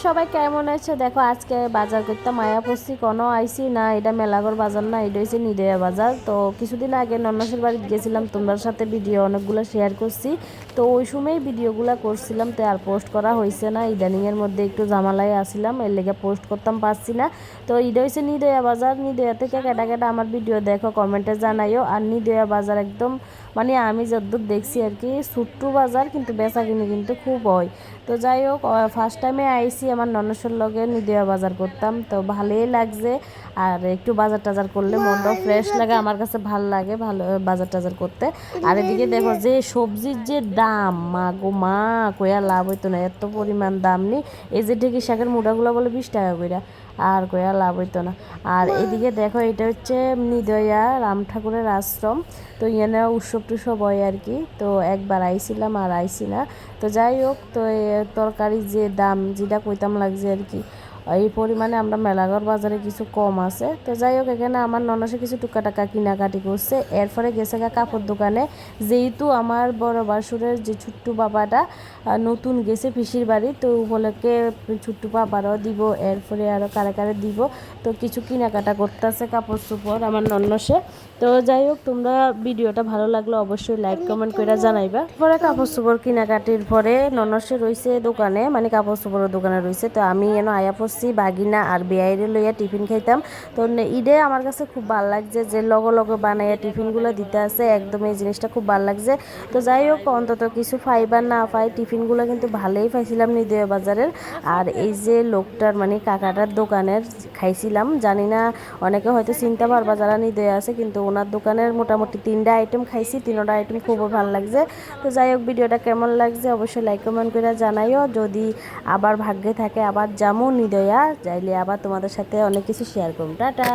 সবাই কেমন আছে? দেখো আজকে বাজার করতে মায়া পড়ছি, কোনো আইসি না, এটা মেলাগড় বাজার না, এটা হচ্ছে নিদেয়া বাজার। তো কিছুদিন আগে নন্নসের বাড়িতে গেছিলাম, তোমার সাথে ভিডিও অনেকগুলো শেয়ার করছি। তো ওই সময় ভিডিওগুলো করছিলাম, তো আর পোস্ট করা হয়েছে না। ইদানিংয়ের মধ্যে একটু জামালায় আসছিলাম, এর লেগে পোস্ট করতাম পারছি না। তো এটা হচ্ছে নিদেয়া বাজার। নিদেয়া থেকে কেটা কেটা আমার ভিডিও দেখো, কমেন্টে জানাইও। আর নিদেয়া বাজার একদম মানে আমি যদ্দূর দেখছি আর কি ছোট্ট বাজার, কিন্তু বেচা কিনি কিন্তু খুব হয়। তো যাই হোক, ফার্স্ট টাইমে আইসি আমার ননসের লগে নিদেয়া বাজার করতাম, তো ভালোই লাগছে। আর একটু বাজার টাজার করলে মনটাও ফ্রেশ লাগে, আমার কাছে ভাল লাগে ভালো বাজার টাজার করতে। আর এদিকে দেখো যে সবজির যে দাম, মা গো মা, কইয়া লাভ হইতো না, এত পরিমাণ দাম নি। এই যে ঢেঁকি শাকের মুঠাগুলো বলে 20 টাকা কইরা, আর কইয়া লাভ হইতো না। আর এদিকে দেখো এটা হচ্ছে নিদয়া রাম ঠাকুরের আশ্রম। তো এখানে উৎসব টুৎসব হয় আর কি। তো একবার আইছিলাম আর আইসি না। তো যাই হোক, তো তরকারির যে দাম যেটা কইতাম লাগছে আর কি, এই পরিমাণে আমরা মেলাঘর বাজারে কিছু কম আছে। তো যাই হোক, এখানে আমার ননসে কিছু টুকা টাকা কিনাকাটি করছে। এরপরে গেছে কাপড় দোকানে, যেহেতু আমার বড় বাসুরের যে ছোট্ট বাবাটা নতুন গেছে পিসির বাড়ি, তো উপলক্ষে ছোট্ট বাবারও দিব, এরপরে আরও কারে কারে দিব। তো কিছু কেনাকাটা করতেছে কাপড় চোপড় আমার ননসে। তো যাই হোক, তোমরা ভিডিওটা ভালো লাগলে অবশ্যই লাইক কমেন্ট করে জানাইবা। পরে কাপড় চোপড় কেনাকাটির পরে ননসে রয়েছে দোকানে, মানে কাপড় চোপড়ের দোকানে রয়েছে। তো আমি এন আয়া পড়ছি বাগিনা আর বেয়াইরে লইয়া টিফিন খাইতাম। তো ঈদে আমার কাছে খুব ভালো লাগছে যে লগে লগে বানাইয়া টিফিনগুলো দিতে আছে, একদম এই জিনিসটা খুব ভালো লাগছে। তো যাই হোক, অন্তত কিছু ফাইবার না পাই, টিফিনগুলো কিন্তু ভালোই পাইছিলাম নিদেয়া বাজারের। আর এই যে লোকটার মানে কাকাটার দোকানের খাইছিলাম, জানি না অনেকে হয়তো চিনতে পারবা যারা নিদেয়া আছে, কিন্তু ওনার দোকানের মোটামুটি 3টা আইটেম খাইছি, 3টা আইটেম খুবই ভালো লাগছে। তো যাই হোক, ভিডিওটা কেমন লাগছে অবশ্যই লাইক কমেন্ট করে জানাইও। যদি আবার ভাগ্যে থাকে আবার যামো নিদয়া, যাইলে আবার তোমাদের সাথে অনেক কিছু শেয়ার করুন। টাটা।